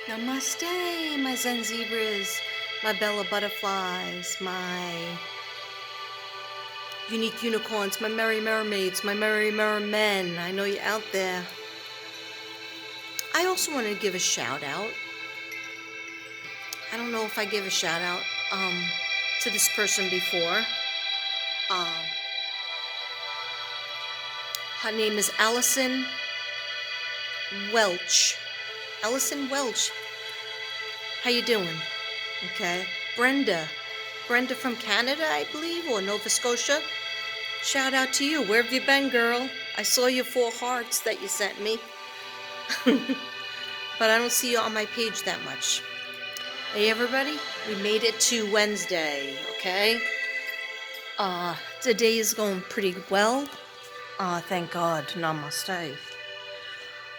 Namaste, my Zen zebras, my Bella butterflies, my unique unicorns, my merry mermaids, my merry mermen. I know you're out there. I also want to give a shout out. I don't know if I gave a shout out to this person before. Um, Her name is Allison Welch. Allison Welch. How you doing? Okay. Brenda from Canada, I believe, or Nova Scotia. Shout out to you. Where have you been, girl? I saw your 4 hearts that you sent me. But I don't see you on my page that much. Hey, everybody. We made it to Wednesday, okay? The day is going pretty well. Thank God. Namaste.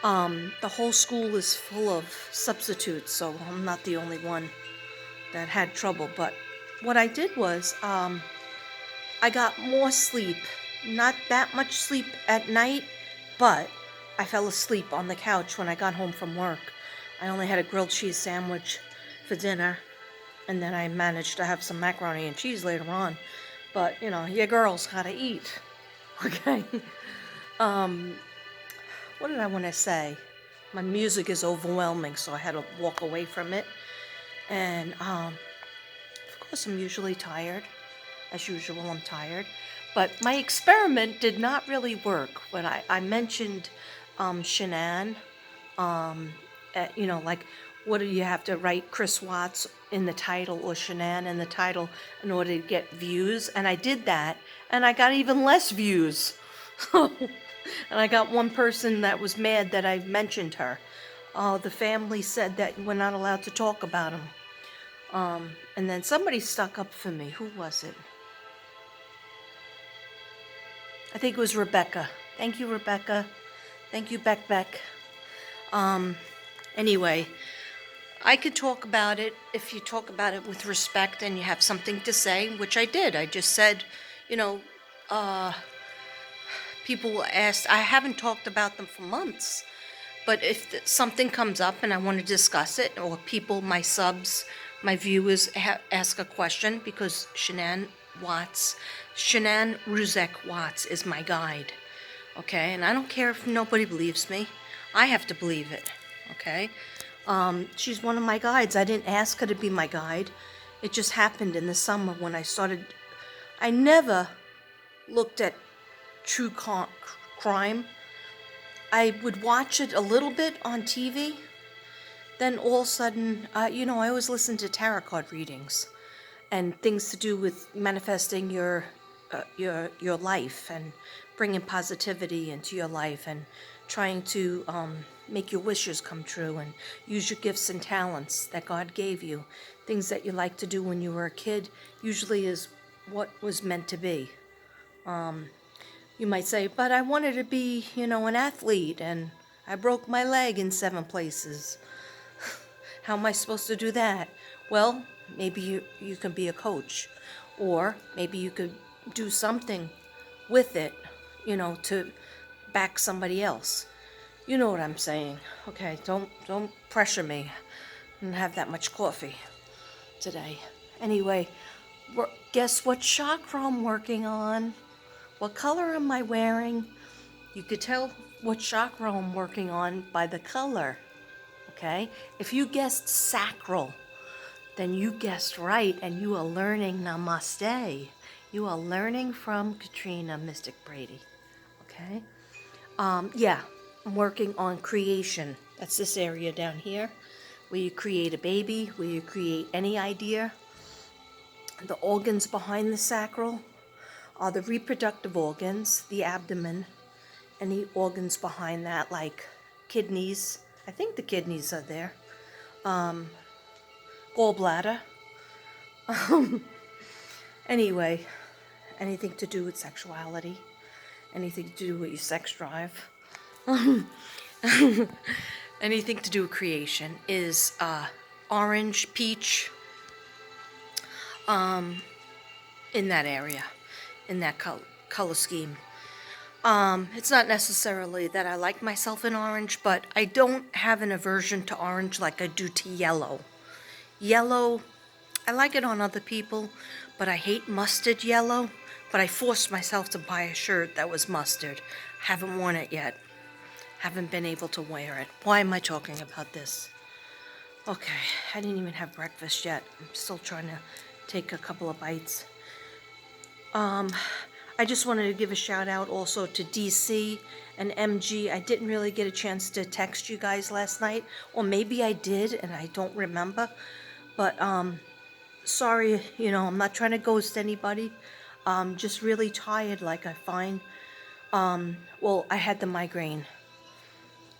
The whole school is full of substitutes, so I'm not the only one that had trouble. But what I did was, I got more sleep. Not that much sleep at night, but I fell asleep on the couch when I got home from work. I only had a grilled cheese sandwich for dinner, and then I managed to have some macaroni and cheese later on. But, you know, your girls gotta eat. Okay? What did I want to say? My music is overwhelming, so I had to walk away from it. And, of course, I'm usually tired. As usual, I'm tired. But my experiment did not really work. When I mentioned Shanann, you know, like, what do you have to write Chris Watts in the title or Shanann in the title in order to get views? And I did that, and I got even less views. And I got one person that was mad that I mentioned her. The family said that we're not allowed to talk about them. And then somebody stuck up for me. Who was it? I think it was Rebecca. Thank you, Rebecca. Thank you, Beck. Anyway, I could talk about it if you talk about it with respect and you have something to say, which I did. I just said, you know, people asked, I haven't talked about them for months, but if something comes up and I want to discuss it, or people, my subs, my viewers ask a question, because Shanann Ruzek Watts is my guide, okay? And I don't care if nobody believes me. I have to believe it, okay? She's one of my guides. I didn't ask her to be my guide. It just happened in the summer when I started. I never looked at true crime. I would watch it a little bit on TV. Then all of a sudden, you know, I always listen to tarot card readings and things to do with manifesting your life and bringing positivity into your life and trying to make your wishes come true and use your gifts and talents that God gave you. Things that you like to do when you were a kid usually is what was meant to be. You might say, but I wanted to be, you know, an athlete and I broke my leg in 7 places. How am I supposed to do that? Well, maybe you can be a coach, or maybe you could do something with it, you know, to back somebody else. You know what I'm saying. Okay, don't pressure me. I don't have that much coffee today. Anyway, guess what chakra I'm working on? What color am I wearing? You could tell what chakra I'm working on by the color. Okay? If you guessed sacral, then you guessed right, and you are learning namaste. You are learning from Katrina Mystic Brady. Okay? Yeah, I'm working on creation. That's this area down here, where you create a baby, where you create any idea. The organs behind the sacral are the reproductive organs, the abdomen, any organs behind that, like kidneys. I think the kidneys are there. Gallbladder. Anyway, anything to do with sexuality, anything to do with your sex drive, anything to do with creation is orange, peach, in that area, in that color scheme. It's not necessarily that I like myself in orange, but I don't have an aversion to orange like I do to yellow. Yellow, I like it on other people, but I hate mustard yellow. But I forced myself to buy a shirt that was mustard. Haven't worn it yet. Haven't been able to wear it. Why am I talking about this? Okay, I didn't even have breakfast yet. I'm still trying to take a couple of bites. I just wanted to give a shout out also to DC and MG. I didn't really get a chance to text you guys last night, or maybe I did and I don't remember. But sorry, I'm not trying to ghost anybody. Just really tired, like I find. Well, I had the migraine.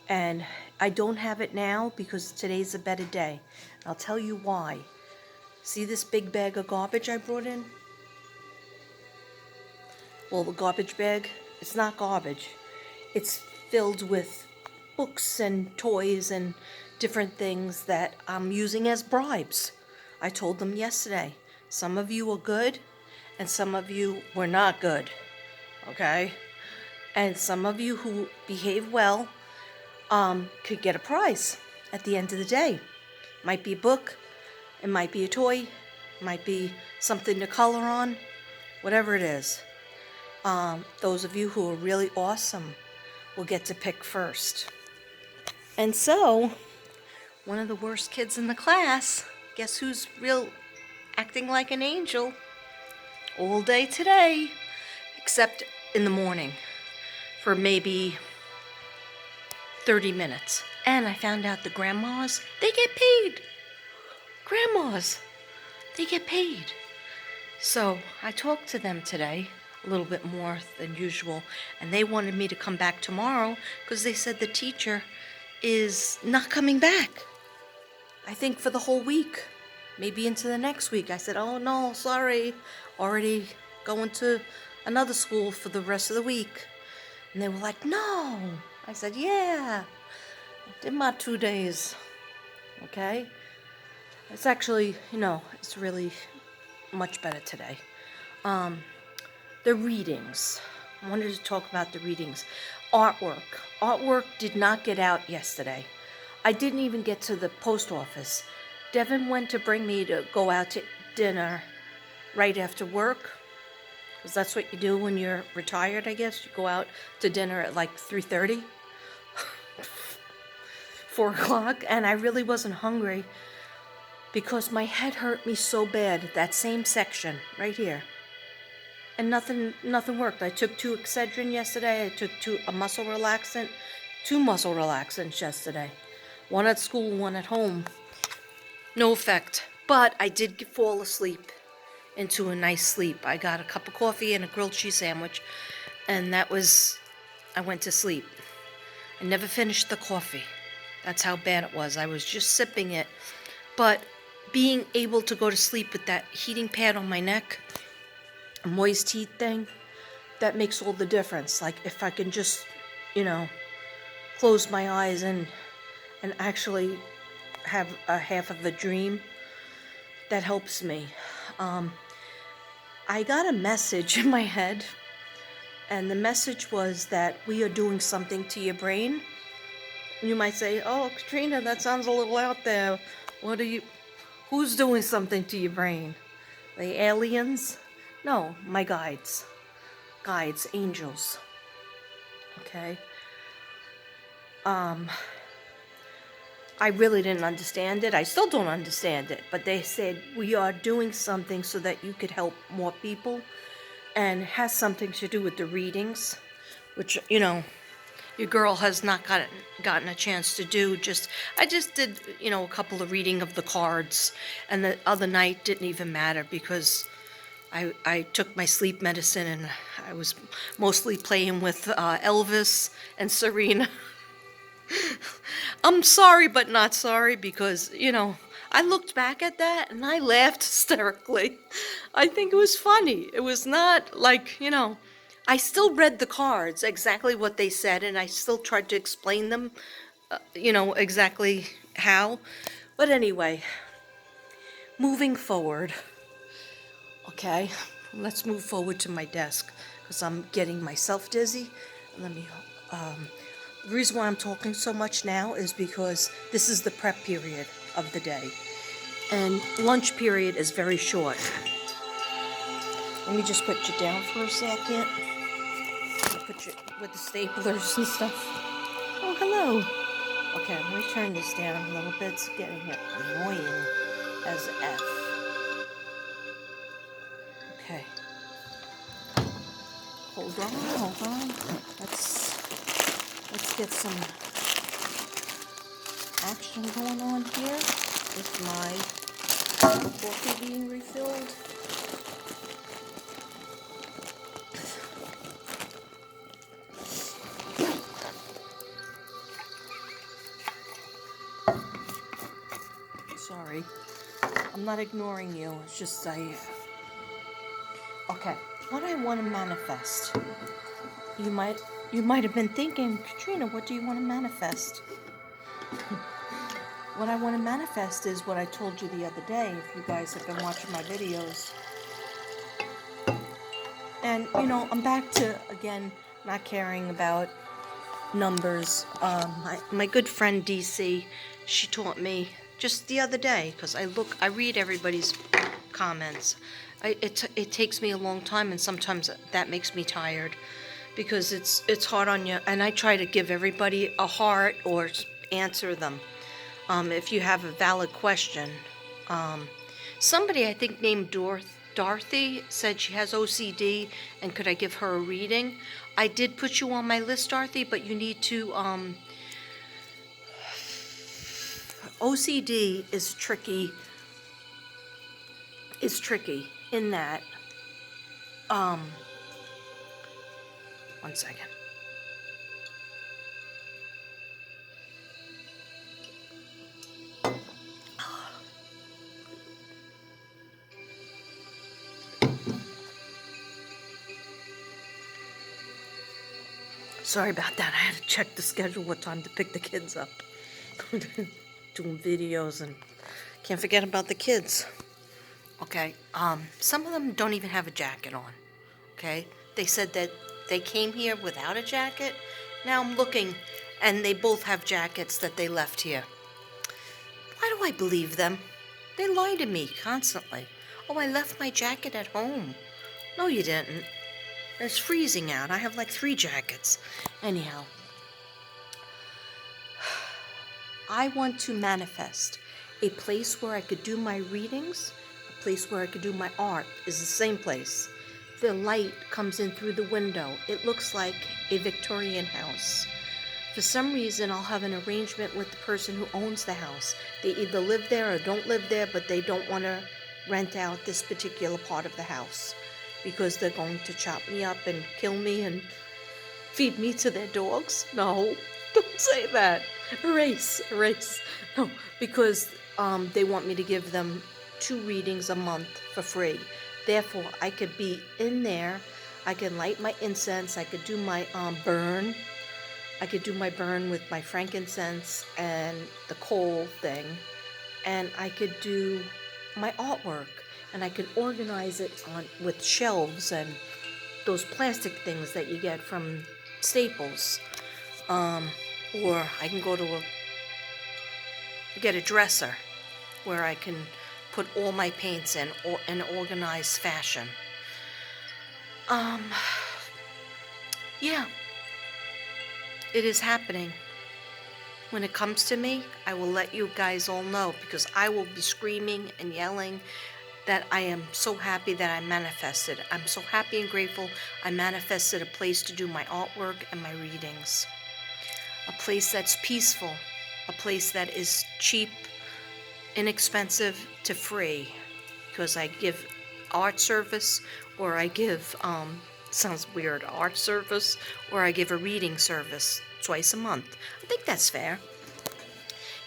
And I don't have it now because today's a better day. I'll tell you why. See this big bag of garbage I brought in? Well, the garbage bag, it's not garbage. It's filled with books and toys and different things that I'm using as bribes. I told them yesterday. Some of you were good and some of you were not good. Okay? And some of you who behave well could get a prize at the end of the day. Might be a book, it might be a toy, might be something to color on, whatever it is. Those of you who are really awesome will get to pick first. And so, one of the worst kids in the class, guess who's acting like an angel all day today, except in the morning for maybe 30 minutes. And I found out the grandmas, they get paid. Grandmas, they get paid. So I talked to them today a little bit more than usual, and they wanted me to come back tomorrow because they said the teacher is not coming back. I think for the whole week, maybe into the next week. I said, oh no, sorry, already going to another school for the rest of the week. And they were like, no. I said, yeah, I did my 2 days, okay? It's actually, it's really much better today. The readings. I wanted to talk about the readings. Artwork. Artwork did not get out yesterday. I didn't even get to the post office. Devin went to bring me to go out to dinner right after work. Because that's what you do when you're retired, I guess. You go out to dinner at like 3:30, 4 o'clock, and I really wasn't hungry because my head hurt me so bad, that same section right here. And nothing worked. I took 2 Excedrin yesterday. I took 2 muscle relaxant, 2 muscle relaxants yesterday. 1 at school, 1 at home. No effect. But I did fall asleep into a nice sleep. I got a cup of coffee and a grilled cheese sandwich, and I went to sleep. I never finished the coffee. That's how bad it was. I was just sipping it. But being able to go to sleep with that heating pad on my neck, a moist heat thing, that makes all the difference. Like if I can just, close my eyes and actually have a half of a dream, that helps me. I got a message in my head, and the message was that we are doing something to your brain. You might say, oh, Katrina, that sounds a little out there. Who's doing something to your brain? The aliens? No, my guides. Guides, angels. Okay? I really didn't understand it. I still don't understand it. But they said, we are doing something so that you could help more people. And it has something to do with the readings, which, your girl has not gotten a chance to do. I just did, a couple of reading of the cards. And the other night didn't even matter because I took my sleep medicine and I was mostly playing with Elvis and Serena. I'm sorry, but not sorry because, I looked back at that and I laughed hysterically. I think it was funny. It was not like, I still read the cards, exactly what they said, and I still tried to explain them, exactly how. But anyway, moving forward. Okay, let's move forward to my desk because I'm getting myself dizzy let me, the reason why I'm talking so much now is because this is the prep period of the day. And lunch period is very short. Let me just put you down for a second. I'll put you with the staplers and stuff. Oh, hello. Okay, let me turn this down a little bit. It's getting annoying as F. Okay. Hold on. Let's get some action going on here with my coffee being refilled. Sorry, I'm not ignoring you. It's just okay. What I want to manifest. You might have been thinking, Katrina, what do you want to manifest? What I want to manifest is what I told you the other day, if you guys have been watching my videos. And, I'm back to, again, not caring about numbers. My good friend DC, she taught me just the other day, because I read everybody's comments. It takes me a long time, and sometimes that makes me tired, because it's hard on you, and I try to give everybody a heart or answer them. If you have a valid question. Somebody, I think, named Dorothy said she has OCD, and could I give her a reading? I did put you on my list, Dorothy, but you need to, OCD is tricky in that, one second. Sorry about that. I had to check the schedule, what time to pick the kids up. Doing videos and can't forget about the kids. Okay, some of them don't even have a jacket on. Okay, they said that they came here without a jacket. Now I'm looking, and they both have jackets that they left here. Why do I believe them? They lie to me constantly. Oh, I left my jacket at home. No, you didn't. It's freezing out. I have like 3 jackets. Anyhow, I want to manifest a place where I could do my readings, a place where I could do my art is the same place. The light comes in through the window. It looks like a Victorian house. For some reason, I'll have an arrangement with the person who owns the house. They either live there or don't live there, but they don't want to rent out this particular part of the house, because they're going to chop me up and kill me and feed me to their dogs. No, don't say that. Erase. No, because they want me to give them 2 readings a month for free. Therefore, I could be in there. I can light my incense. I could do my burn. I could do my burn with my frankincense and the coal thing. And I could do my artwork. And I could organize it with shelves and those plastic things that you get from Staples. Or I can go to get a dresser where I can put all my paints in an organized fashion. Yeah, it is happening. When it comes to me, I will let you guys all know, because I will be screaming and yelling that I am so happy that I manifested. I'm so happy and grateful I manifested a place to do my artwork and my readings. A place that's peaceful, a place that is cheap, inexpensive to free, because I give art service, or I give, sounds weird, art service, or I give a reading service twice a month. I think that's fair.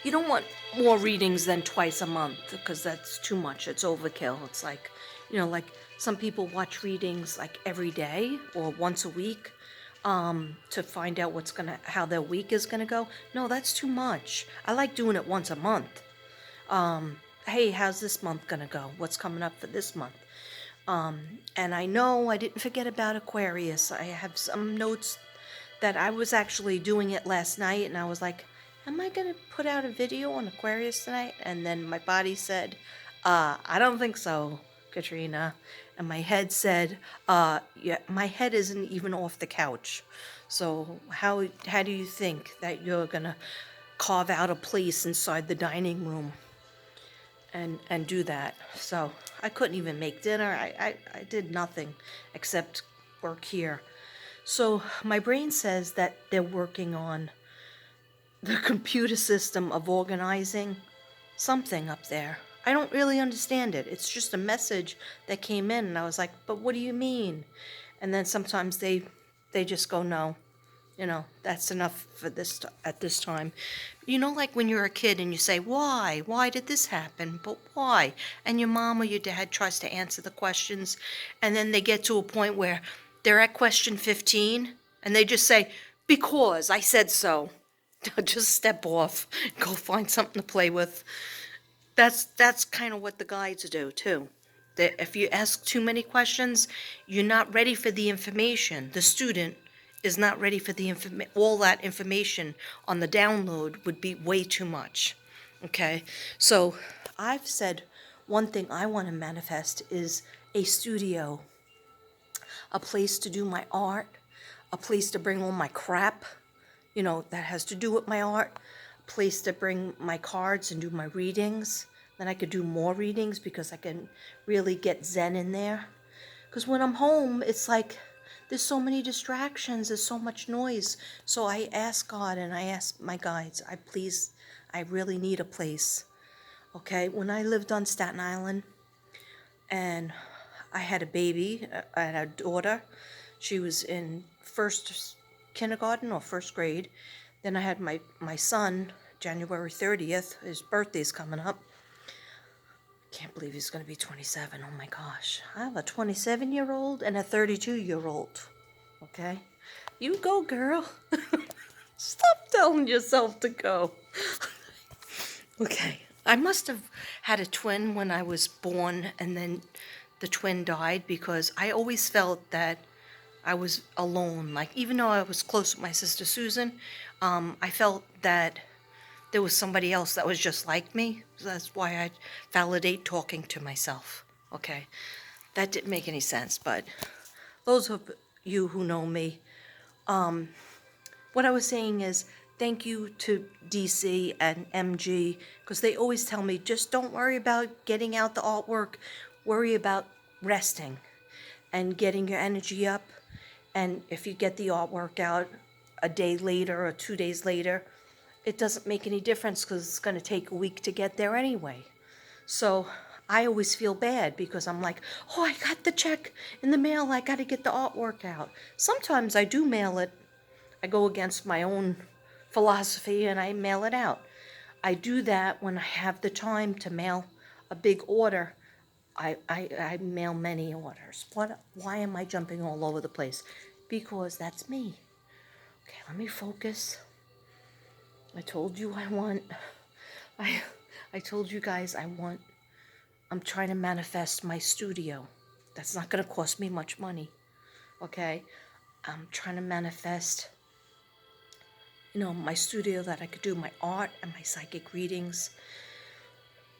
You don't want more readings than twice a month, because that's too much. It's overkill. It's like, like some people watch readings like every day or once a week to find out how their week is gonna go. No, that's too much. I like doing it once a month. Hey, how's this month gonna go? What's coming up for this month? And I know I didn't forget about Aquarius. I have some notes that I was actually doing it last night, and I was like, am I going to put out a video on Aquarius tonight? And then my body said, I don't think so, Katrina. And my head said, yeah, my head isn't even off the couch. So how do you think that you're going to carve out a place inside the dining room and do that? So I couldn't even make dinner. I did nothing except work here. So my brain says that they're working on the computer system of organizing something up there. I don't really understand it. It's just a message that came in, and I was like, but what do you mean? And then sometimes they just go, no, that's enough for this at this time. Like when you're a kid and you say, why did this happen, but why? And your mom or your dad tries to answer the questions, and then they get to a point where they're at question 15 and they just say, because I said so. Just step off, go find something to play with. That's kind of what the guides do too. That if you ask too many questions, you're not ready for the information. The student is not ready for the all that information on the download would be way too much. Okay, so I've said one thing I want to manifest is a studio, a place to do my art, a place to bring all my crap, that has to do with my art, a place to bring my cards and do my readings. Then I could do more readings because I can really get zen in there. Because when I'm home, it's like there's so many distractions, there's so much noise. So I ask God and I ask my guides, I really need a place. Okay, when I lived on Staten Island and I had a baby, I had a daughter. She was in first kindergarten or first grade. Then I had my son, January 30th. His birthday's coming up. Can't believe he's going to be 27. Oh my gosh. I have a 27-year-old and a 32-year-old. Okay? You go, girl. Stop telling yourself to go. Okay. I must have had a twin when I was born and then the twin died because I always felt that I was alone. Like, even though I was close with my sister Susan, I felt that there was somebody else that was just like me. So that's why I validate talking to myself. Okay, that didn't make any sense, but those of you who know me, what I was saying is thank you to DC and MG, because they always tell me, just don't worry about getting out the artwork, worry about resting and getting your energy up. And if you get the artwork out a day later or 2 days later, it doesn't make any difference because it's going to take a week to get there anyway. So I always feel bad because I'm like, oh, I got the check in the mail. I got to get the artwork out. Sometimes I do mail it. I go against my own philosophy and I mail it out. I do that when I have the time to mail a big order. I mail many orders. Why am I jumping all over the place? Because that's me. Okay, let me focus. I told you I told you guys I'm trying to manifest my studio. That's not going to cost me much money. Okay? I'm trying to manifest, my studio that I could do my art and my psychic readings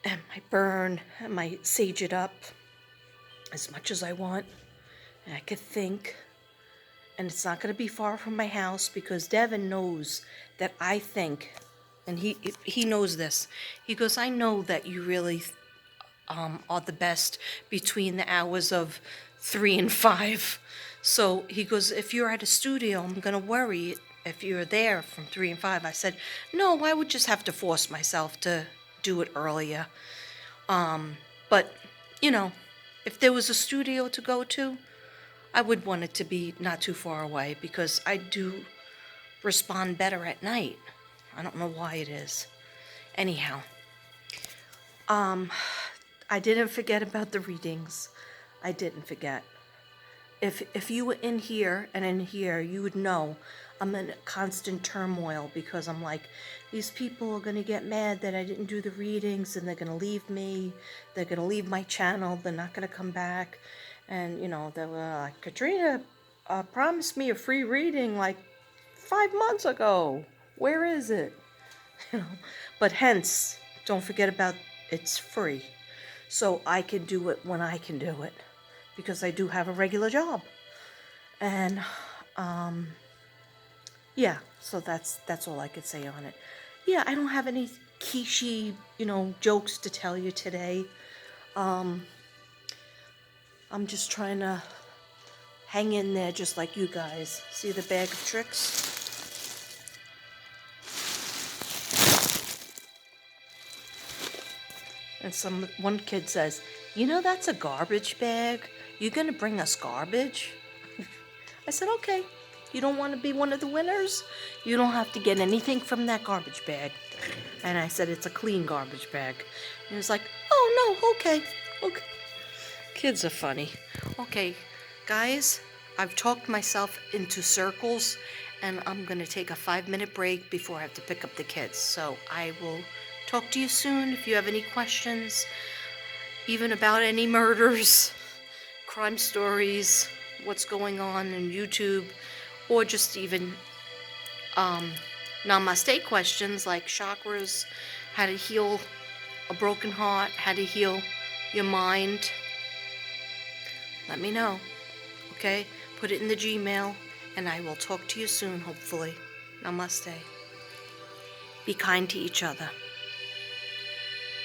and my burn and my sage it up as much as I want. And I could think. And it's not going to be far from my house because Devin knows that I think, and he knows this. He goes, I know that you really are the best between the hours of 3 and 5. So he goes, if you're at a studio, I'm going to worry if you're there from 3 and 5. I said, no, I would just have to force myself to do it earlier. But, if there was a studio to go to, I would want it to be not too far away because I do respond better at night. I don't know why it is. Anyhow, I didn't forget about the readings. I didn't forget. If you were in here and in here, you would know I'm in constant turmoil because I'm like, these people are going to get mad that I didn't do the readings and they're going to leave me. They're going to leave my channel. They're not going to come back. And, they were like, Katrina promised me a free reading like 5 months ago. Where is it? You know, but hence, don't forget about it's free. So I can do it when I can do it because I do have a regular job. And yeah, so that's all I could say on it. Yeah, I don't have any quiche, jokes to tell you today. I'm just trying to hang in there just like you guys. See the bag of tricks? And one kid says, that's a garbage bag. You gonna bring us garbage? I said, okay. You don't want to be one of the winners? You don't have to get anything from that garbage bag. And I said, it's a clean garbage bag. And he was like, oh, no, okay. Kids are funny. Okay, guys, I've talked myself into circles, and I'm going to take a 5-minute break before I have to pick up the kids. So I will talk to you soon. If you have any questions, even about any murders, crime stories, what's going on in YouTube, or just even namaste questions like chakras, how to heal a broken heart, how to heal your mind, let me know, okay? Put it in the Gmail, and I will talk to you soon, hopefully. Namaste. Be kind to each other.